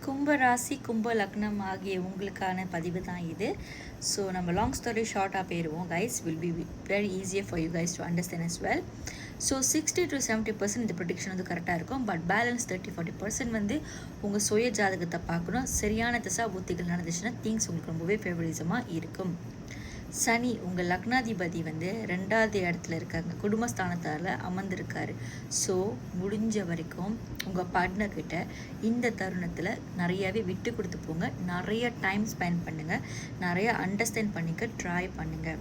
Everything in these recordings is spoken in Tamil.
கும்ப ராசி கும்ப லக்னம் ஆகிய உங்களுக்கான பதிவு தான் இது. ஸோ நம்ம லாங் ஸ்டோரி ஷார்ட்டாக போயிடுவோம் guys. Will be very easier for you guys to understand as well. So 60-70% இந்த ப்ரொடிக்ஷன் வந்து கரெக்டாக இருக்கும். பட் பேலன்ஸ் 30-40% வந்து உங்கள் சுய ஜாதகத்தை பார்க்கணும். சரியான திசா புத்திகள் நடந்துச்சுன்னா திங்ஸ் உங்களுக்கு ரொம்பவே ஃபேவரிசமாக இருக்கும். சனி உங்கள் லக்னாதிபதி வந்து 2வது இடத்துல இருக்காங்க, குடும்பஸ்தானத்தால் அமர்ந்திருக்காரு. ஸோ முடிஞ்ச வரைக்கும் உங்கள் பார்ட்னர்கிட்ட இந்த தருணத்தில் நிறையாவே விட்டு கொடுத்து போங்க. நிறைய டைம் ஸ்பெண்ட் பண்ணுங்கள், நிறைய அண்டர்ஸ்டாண்ட் பண்ணிக்க ட்ரை பண்ணுங்கள்.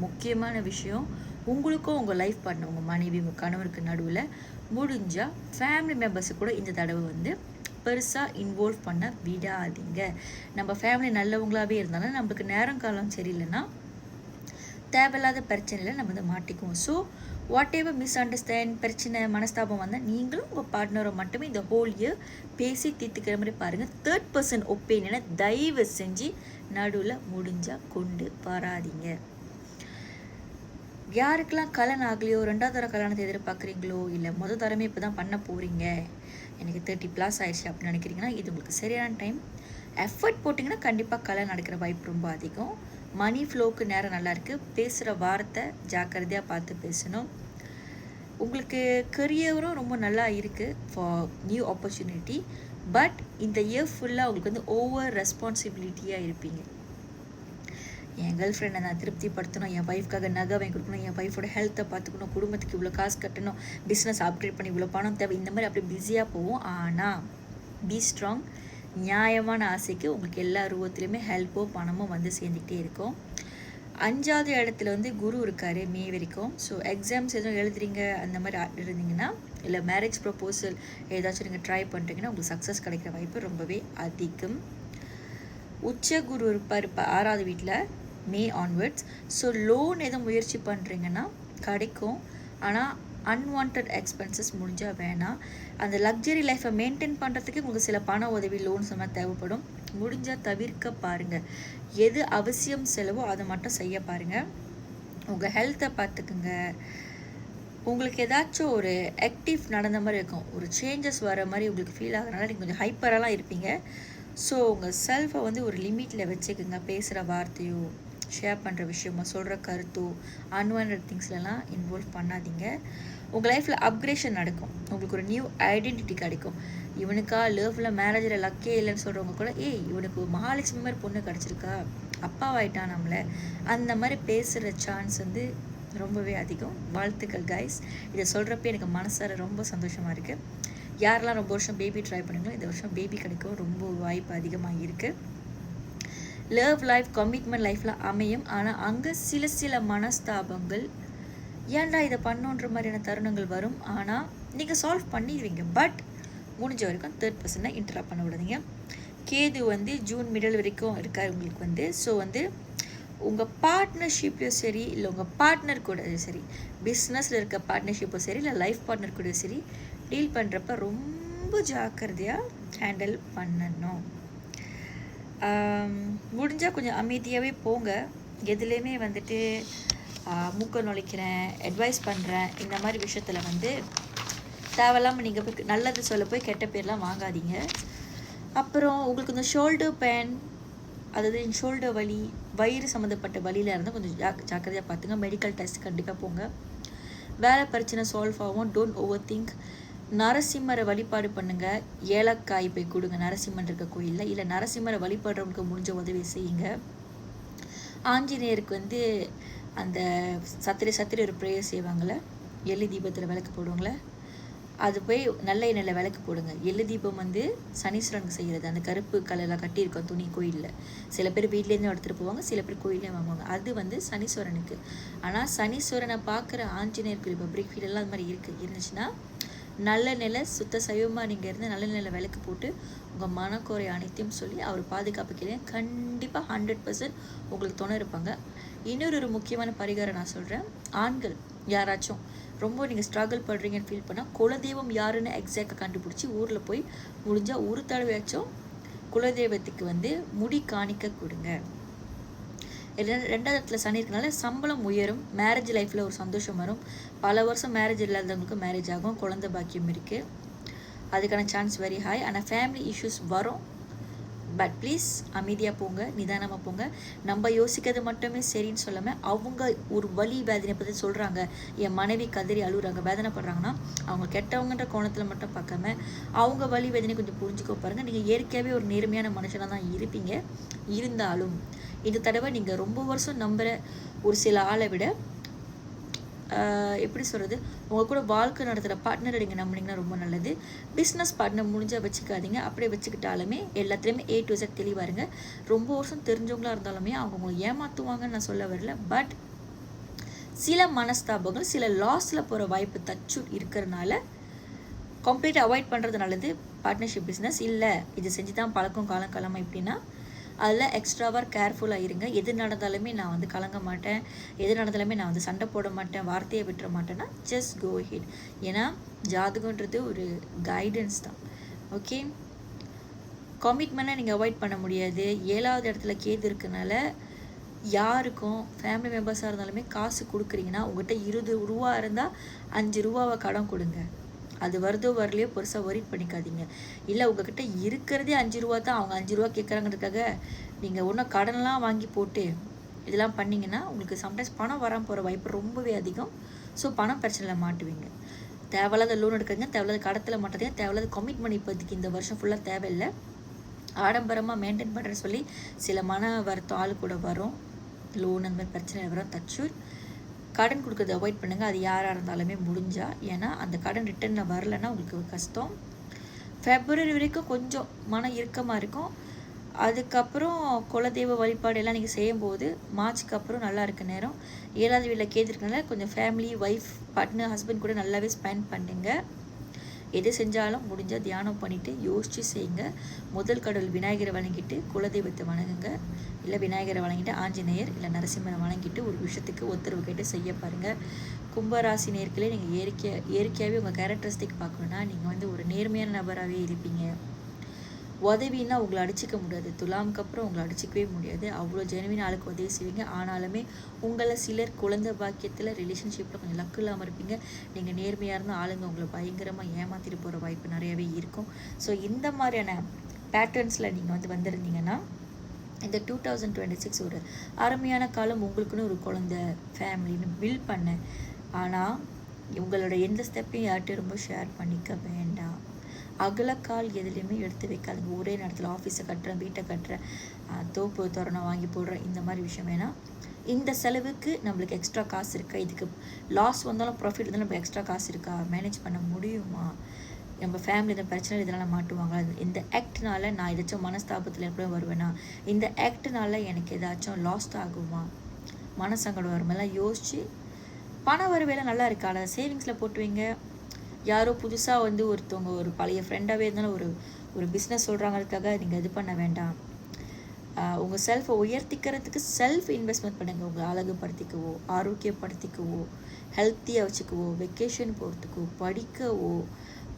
முக்கியமான விஷயம், உங்களுக்கும் உங்கள் லைஃப் பார்ட்னர், உங்கள் மனைவி, உங்கள் கணவருக்கு நடுவில் முடிஞ்சால் ஃபேமிலி மெம்பர்ஸு கூட இந்த தடவை வந்து பெருசாக இன்வால்வ் பண்ண விடாதீங்க. நம்ம ஃபேமிலி நல்லவங்களாகவே இருந்தாலும் நம்மளுக்கு நேரம் காலம் சரியில்லைன்னா தேவையில்லாத பிரச்சனையில் நம்ம வந்து மாட்டிக்குவோம். So whatever misunderstand பிரச்சனை மனஸ்தாபம் வந்தால் நீங்களும் உங்கள் பார்ட்னரை மட்டுமே இந்த ஹோல் இயர் பேசி தீர்த்துக்கிற மாதிரி பாருங்கள். 3rd ஒப்பீனியனை தயவு செஞ்சு நடுவில் முடிஞ்சால் கொண்டு வராதிங்க. யாருக்கெல்லாம் கல்யாணம் ஆகலையோ, 2வது தர கல்யாணத்தை எதிர்பார்க்குறீங்களோ, இல்லை தரமே இப்போ தான் பண்ண போகிறீங்க, எனக்கு 30+ ஆயிடுச்சு அப்படின்னு நினைக்கிறீங்கன்னா இது உங்களுக்கு சரியான டைம். எஃபர்ட் போட்டிங்கன்னா கண்டிப்பாக கல்யாணம் நடக்கிற வாய்ப்பு ரொம்ப அதிகம். மணி ஃப்ளோவுக்கு நேரம் நல்லாயிருக்கு. பேசுகிற வார்த்தை ஜாக்கிரதையாக பார்த்து பேசணும். உங்களுக்கு கரியரும் ரொம்ப நல்லா இருக்குது ஃபார் நியூ ஆப்பர்ச்சுனிட்டி. பட் இந்த இயர் ஃபுல்லாக உங்களுக்கு வந்து ஓவர் ரெஸ்பான்சிபிலிட்டியாக இருப்பீங்க. என் கேர்ள் ஃப்ரெண்டை நான் திருப்திப்படுத்தணும், என் ஒய்ஃப்காக நகை வாங்கி கொடுக்கணும், என் ஒய்ஃபோட ஹெல்த்தை பார்த்துக்கணும், குடும்பத்துக்கு இவ்வளோ காசு கட்டணும், பிஸ்னஸ் அப்கிரேட் பண்ணி இவ்வளோ பணம் தேவை, இந்த மாதிரி அப்படி பிஸியாக போவோம். ஆனால் பி ஸ்ட்ராங். நியாயமான ஆசைக்கு உங்களுக்கு எல்லா ரூபத்துலேயுமே ஹெல்ப்போ பணமோ வந்து சேர்ந்துக்கிட்டே இருக்கும். 5வது இடத்துல வந்து குரு இருக்கார் மே வரைக்கும். ஸோ எக்ஸாம்ஸ் எதுவும் எழுதுறீங்க அந்த மாதிரி இருந்தீங்கன்னா, இல்லை மேரேஜ் ப்ரப்போசல் ஏதாச்சும் நீங்கள் ட்ரை பண்ணுறீங்கன்னா உங்களுக்கு சக்ஸஸ் கிடைக்கிற வாய்ப்பு ரொம்பவே அதிகம். உச்ச குரு இருப்பார் இப்போ 6வது வீட்டில் மே ஆன்வர்ட்ஸ். ஸோ லோன் எதுவும் முயற்சி பண்ணுறீங்கன்னா கிடைக்கும். ஆனால் அன்வான்ட் எக்ஸ்பென்சஸ் முடிஞ்சால் வேணாம். அந்த லக்ஸரி லைஃப்பை மெயின்டைன் பண்ணுறதுக்கு உங்களுக்கு சில பண உதவி, லோன்ஸ் மாதிரி தேவைப்படும். முடிஞ்சால் தவிர்க்க பாருங்கள். எது அவசியம் செலவோ அதை மட்டும் செய்ய பாருங்கள். உங்கள் ஹெல்த்தை பார்த்துக்குங்க. உங்களுக்கு ஏதாச்சும் ஒரு ஆக்டிவ் நடந்த மாதிரி இருக்கும், ஒரு சேஞ்சஸ் வர மாதிரி உங்களுக்கு ஃபீல் ஆகிறனால நீங்கள் கொஞ்சம் ஹைப்பரெல்லாம் இருப்பீங்க. ஸோ உங்கள் செல்ஃபை வந்து ஒரு லிமிட்டில் வச்சுக்கோங்க. பேசுகிற வார்த்தையோ, ஷேர் பண்ணுற விஷயமோ, சொல்கிற கருத்தோ, அன்வான்ட் திங்ஸ்லலாம் இன்வால்வ் பண்ணாதீங்க. உங்கள் லைஃப்பில் அப்கிரேஷன் நடக்கும். உங்களுக்கு ஒரு நியூ ஐடென்டிட்டி கிடைக்கும். இவனுக்கா லவ்வில் மேரேஜில் லக்கே இல்லைன்னு சொல்கிறவங்க கூட, இவனுக்கு மகாலட்சுமி மாதிரி பொண்ணு கிடச்சிருக்கா, அப்பாவாயிட்டான் நம்மளை, அந்த மாதிரி பேசுகிற சான்ஸ் வந்து ரொம்பவே அதிகம். வாழ்த்துக்கள் கைஸ். இதை சொல்கிறப்ப எனக்கு மனசார ரொம்ப சந்தோஷமாக இருக்குது. யாரெல்லாம் ரொம்ப வருஷம் பேபி ட்ரை பண்ணுங்களோ இந்த வருஷம் பேபி கிடைக்கும் ரொம்ப வாய்ப்பு அதிகமாக இருக்குது. லவ் லைஃப், கமிட்மெண்ட் லைஃப்பில் அமையும். ஆனால் அங்கே சில மனஸ்தாபங்கள், ஏன்டா இதை பண்ணுன்ற மாதிரியான தருணங்கள் வரும். ஆனால் நீங்கள் சால்வ் பண்ணிடுவீங்க. பட் முடிஞ்ச வரைக்கும் 3rd இன்டராக்ட் பண்ண விடாதீங்க. கேது வந்து ஜூன் மிடில் வரைக்கும் இருக்கார் உங்களுக்கு வந்து. ஸோ வந்து உங்கள் பார்ட்னர்ஷிப்லையும் சரி, இல்லை உங்கள் பார்ட்னர் கூட சரி, பிஸ்னஸில் இருக்க பார்ட்னர்ஷிப்பும் சரி, இல்லை லைஃப் பார்ட்னர் கூட சரி, டீல் பண்ணுறப்ப ரொம்ப ஜாக்கிரதையாக ஹேண்டில் பண்ணணும். முடிஞ்சால் கொஞ்சம் அமைதியாகவே போங்க. எதுலேயுமே வந்துட்டு மூக்க நுழைக்கிறேன், அட்வைஸ் பண்ணுறேன், இந்த மாதிரி விஷயத்தில் வந்து தேவையில்லாமல் நீங்கள் போய் நல்லது சொல்ல போய் கெட்ட பேர்லாம் வாங்காதீங்க. அப்புறம் உங்களுக்கு இந்த ஷோல்டர் பெயின், அதாவது ஷோல்டர் வலி, வயிறு சம்மந்தப்பட்ட வலியில் இருந்தால் கொஞ்சம் ஜாக்கிரதையாக பார்த்துங்க. மெடிக்கல் டெஸ்ட் கண்டிப்பாக போங்க. வேலை பிரச்சனை சால்வ் ஆகும். Don't overthink. நரசிம்மரை வழிபாடு பண்ணுங்கள். ஏலக்காய் போய் கொடுங்க நரசிம்மன் இருக்க கோயிலில். இல்லை நரசிம்மரை வழிபடுறவங்களுக்கு முடிஞ்ச உதவி செய்யுங்க. ஆஞ்சநேயருக்கு வந்து அந்த சத்திரி ஒரு ப்ரேயர் செய்வாங்களே, எள்ளு தீபத்தில் விளக்கு போடுவாங்களே, அது போய் நல்ல எண்ணெயில் விளக்கு போடுங்க. எள்ளு தீபம் வந்து சனீஸ்வரனுக்கு செய்கிறது. அந்த கருப்பு கலரில் கட்டியிருக்கோம் துணி கோயிலில். சில பேர் வீட்லேருந்து எடுத்துகிட்டு போவாங்க, சில பேர் கோயிலே வாங்குவாங்க. அது வந்து சனீஸ்வரனுக்கு. ஆனால் சனீஸ்வரனை பார்க்குற ஆஞ்சநேயருக்கு பப்ளிக் ஃபீலெல்லாம் அது மாதிரி இருந்துச்சுன்னா நல்ல நிலை சுத்த சைவமாக நீங்கள் இருந்து நல்ல நிலை விளக்கு போட்டு உங்கள் மனக்குறை அனைத்தையும் சொல்லி அவர் பாதுகாப்பு கேள்வி கண்டிப்பாக 100% உங்களுக்கு துணை இருப்பாங்க. இன்னொரு முக்கியமான பரிகாரம் நான் சொல்கிறேன். ஆண்கள் யாராச்சும் ரொம்ப நீங்கள் ஸ்ட்ரகிள் பண்ணுறீங்கன்னு ஃபீல் பண்ணால் குலதெய்வம் யாருன்னு எக்ஸாக்டாக கண்டுபிடிச்சி ஊரில் போய் முடிஞ்சால் ஒரு தடவையாச்சும் குலதெய்வத்துக்கு வந்து முடி காணிக்க கொடுங்க. 2வது இடத்துல சனி இருக்கனால சம்பளம் உயரும். மேரேஜ் லைஃப்பில் ஒரு சந்தோஷம் வரும். பல வருஷம் மேரேஜ் இல்லாதவங்களுக்கு மேரேஜ் ஆகும். குழந்தை பாக்கியம் இருக்குது. அதுக்கான சான்ஸ் வெரி ஹை. ஆனால் ஃபேமிலி இஷ்யூஸ் வரும். பட் ப்ளீஸ் அமைதியாக போங்க, நிதானமாக போங்க. நம்ம யோசிக்கிறது மட்டுமே சரின்னு சொல்லாமல் அவங்க ஒரு வலி வேதனை பற்றி சொல்கிறாங்க, என் மனைவி கதறி அழுகுறாங்க, வேதனைப்படுறாங்கன்னா அவங்க கெட்டவங்கன்ற கோணத்தில் மட்டும் பார்க்காம அவங்க வலி வேதனை கொஞ்சம் புரிஞ்சுக்கோ பாருங்கள். நீங்கள் இயற்கையாகவே ஒரு நேர்மையான மனுஷனாக தான் இருப்பீங்க. இருந்தாலும் இந்த தடவை நீங்கள் ரொம்ப வருஷம் நம்புகிற ஒரு சில ஆளை விட எப்படி சொல்கிறது, உங்கள் கூட வாழ்க்கை நடத்துகிற பார்ட்னரை நீங்கள் நம்பினீங்கன்னா ரொம்ப நல்லது. பிஸ்னஸ் பார்ட்னர் முடிஞ்சால் வச்சுக்காதீங்க. அப்படியே வச்சுக்கிட்டாலுமே எல்லாத்துலேயுமே A to Z தெளிவாக இருங்க. ரொம்ப வருஷம் தெரிஞ்சவங்களாக இருந்தாலுமே அவங்க உங்களை ஏமாற்றுவாங்கன்னு நான் சொல்ல வரல. பட் சில மனஸ்தாபங்கள், சில லாஸில் போகிற வாய்ப்பு தச்சு இருக்கிறனால கம்ப்ளீட்டாக அவாய்ட் பண்ணுறது நல்லது. பார்ட்னர்ஷிப் பிஸ்னஸ் இல்லை இது செஞ்சு தான் பழக்கம் காலங்காலமாக இப்படின்னா அதில் எக்ஸ்ட்ராவாக கேர்ஃபுல்லாக இருங்க. எது நடந்தாலுமே நான் வந்து கலங்க மாட்டேன், எது நடந்தாலுமே நான் வந்து சண்டை போட மாட்டேன், வார்த்தையை விட்டுற மாட்டேன்னா ஜஸ்ட் கோ ஹெட். ஏன்னா ஜாதகன்றது ஒரு கைடன்ஸ் தான். ஓகே, கமிட்மெண்ட்டை நீங்கள் அவாய்ட் பண்ண முடியாது. 7வது இடத்துல கேது இருக்கனால யாருக்கும் ஃபேமிலி மெம்பர்ஸாக இருந்தாலுமே காசு கொடுக்குறீங்கன்னா உங்கள்கிட்ட 20 ரூபா இருந்தால் 5 ரூபாவை கடன் கொடுங்க. அது வருதோ வரலையோ பெருசாக ஒரி பண்ணிக்காதீங்க. இல்லை உங்ககிட்ட இருக்கிறதே 5 ரூபா தான், அவங்க 5 ரூபா கேட்குறாங்கிறதுக்காக நீங்கள் ஒன்றும் கடனெலாம் வாங்கி போட்டு இதெல்லாம் பண்ணிங்கன்னா உங்களுக்கு சம்டைம்ஸ் பணம் வராமல் போகிற வாய்ப்பு ரொம்பவே அதிகம். ஸோ பணம் பிரச்சனையில் மாட்டுவீங்க. தேவையில்லாத லோன் எடுக்கிறீங்க, தேவையில்லாத கடத்தில் மாட்டாதீங்க, தேவையில்லாத கமிட்மெண்ட் இப்போதைக்கு இந்த வருஷம் ஃபுல்லாக தேவையில்லை. ஆடம்பரமாக மெயின்டைன் பண்ணுறேன்னு சொல்லி சில மன வருத்தம் ஆள் கூட வரும், லோன் அந்த மாதிரி பிரச்சனை வரும். தச்சூர் கடன் கொடுக்கறத அவாய்ட் பண்ணுங்கள். அது யாராக இருந்தாலுமே முடிஞ்சால். ஏன்னா அந்த கடன் ரிட்டர்னில் வரலைன்னா உங்களுக்கு கஷ்டம். ஃபெப்ரவரி வரைக்கும் கொஞ்சம் மன இறுக்கமாக இருக்கும். அதுக்கப்புறம் குலதெய்வ வழிபாடு எல்லாம் நீங்கள் செய்யும்போது மார்ச்சுக்கு அப்புறம் நல்லா இருக்க நேரம். 7வது வீட்டில் கேட்டிருக்கனால கொஞ்சம் ஃபேமிலி, ஒய்ஃப், பார்ட்னர், ஹஸ்பண்ட் கூட நல்லாவே ஸ்பெண்ட் பண்ணுங்க. எது செஞ்சாலும் முடிஞ்சால் தியானம் பண்ணிவிட்டு யோசித்து செய்யுங்க. முதல் கடவுள் விநாயகரை வணங்கிட்டு குலதெய்வத்தை வணங்குங்க. இல்லை விநாயகரை வணங்கிட்டு ஆஞ்சநேயர் இல்லை நரசிம்மரை வணங்கிட்டு ஒரு விஷயத்துக்கு உத்தரவு கேட்டு செய்ய பாருங்கள். கும்பராசி நேர்களே, நீங்கள் இயற்கையாகவே உங்கள் கேரக்டரிஸ்டிக் பார்க்கணுன்னா நீங்கள் வந்து ஒரு நேர்மையான நபராகவே இருப்பீங்க. உதவின்னா உங்களை அடிச்சிக்க முடியாது. துலாமுக்கு அப்புறம் உங்களை அடிச்சிக்கவே முடியாது. அவ்வளோ ஜெனுவின் ஆளுக்கு உதவி செய்வீங்க. ஆனாலுமே உங்களை சிலர் குழந்தை பாக்கியத்தில் ரிலேஷன்ஷிப்பில் கொஞ்சம் லக்கு இல்லாமல் இருப்பீங்க. நீங்கள் நேர்மையாக இருந்தால் ஆளுங்க உங்களை பயங்கரமாக ஏமாற்றிட்டு போகிற வாய்ப்பு நிறையவே இருக்கும். ஸோ இந்த மாதிரியான பேட்டர்ன்ஸில் நீங்கள் வந்து வந்திருந்தீங்கன்னா இந்த 2026 ஒரு அருமையான காலம். உங்களுக்குன்னு ஒரு குழந்தை, ஃபேமிலின்னு பில்ட் பண்ண. ஆனால் உங்களோட எந்த ஸ்டெப்பையும் யார்கிட்டையும் ரொம்ப ஷேர் பண்ணிக்க வேண்டாம். அகலக்கால் எதுலேயுமே எடுத்து வைக்காதுங்க. ஒரே நேரத்தில் ஆஃபீஸை கட்டுறேன், வீட்டை கட்டுறேன், தோப்பு தோரணம் வாங்கி போடுறேன், இந்த மாதிரி விஷயம் வேணாம். இந்த செலவுக்கு நம்மளுக்கு எக்ஸ்ட்ரா காசு இருக்கா, இதுக்கு லாஸ் வந்தாலும் ப்ராஃபிட் இருந்தாலும் நம்ம எக்ஸ்ட்ரா காசு இருக்கா, மேனேஜ் பண்ண முடியுமா, நம்ம ஃபேமிலி இந்த பிரச்சனை இதெல்லாம் மாட்டுவாங்களா, இந்த ஆக்ட்னால நான் ஏதாச்சும் மனஸ்தாபத்தில் எப்படி வருவேன்னா, இந்த ஆக்ட்னால எனக்கு ஏதாச்சும் லாஸ்ட் ஆகுமா, மனசங்கடம் வருமெல்லாம் யோசித்து பண வரவேல நல்லா இருக்கா, அதை சேவிங்ஸில் போட்டு வைங்க. யாரோ புதுசாக வந்து ஒருத்தவங்க ஒரு பழைய ஃப்ரெண்டாகவே இருந்தாலும் ஒரு பிஸ்னஸ் சொல்கிறாங்கிறதுக்காக நீங்கள் இது பண்ண வேண்டாம். உங்கள் செல்ஃபை உயர்த்திக்கிறதுக்கு செல்ஃப் இன்வெஸ்ட்மெண்ட் பண்ணுங்கள். உங்கள் அழகுப்படுத்திக்கவோ, ஆரோக்கியப்படுத்திக்கவோ, ஹெல்த்தியாக வச்சுக்கவோ, வெக்கேஷன் போகிறதுக்கோ, படிக்கவோ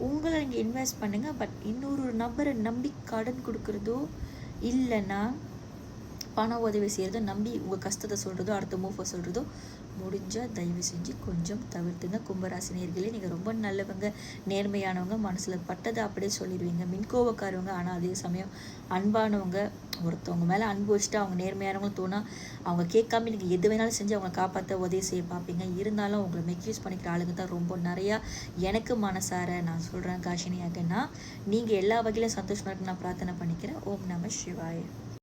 உங்களை நீங்கள் இன்வெஸ்ட் பண்ணுங்கள். பட் இன்னொரு நபரை நம்பி கடன் கொடுக்குறதோ இல்லைன்னா பண உதவி செய்கிறதோ, நம்பி உங்கள் கஷ்டத்தை சொல்கிறதோ, அடுத்த மூஃபை சொல்கிறதோ முடிஞ்சால் தயவு செஞ்சு கொஞ்சம் தவிர்த்துங்க. கும்பராசி நேயர்களே, நீங்கள் ரொம்ப நல்லவங்க, நேர்மையானவங்க, மனசில் பட்டதை அப்படியே சொல்லிடுவீங்க, மின்கோவக்காரவங்க. ஆனால் அதே சமயம் அன்பானவங்க. ஒருத்தவங்க மேலே அன்பு வச்சுட்டு அவங்க நேர்மையானவங்க தோணால் அவங்க கேட்காம நீங்கள் எது வேணாலும் செஞ்சு அவங்க காப்பாற்ற உதவி செய்ய பார்ப்பீங்க. இருந்தாலும் அவங்கள மெக்யூஸ் பண்ணிக்கிற ஆளுங்க தான் ரொம்ப நிறையா. எனக்கு மனசார நான் சொல்கிறேன் காஷினியாகன்னா, நீங்கள் எல்லா வகையிலும் சந்தோஷமாக இருக்குன்னு நான் பிரார்த்தனை பண்ணிக்கிறேன். ஓம் நம சிவாய.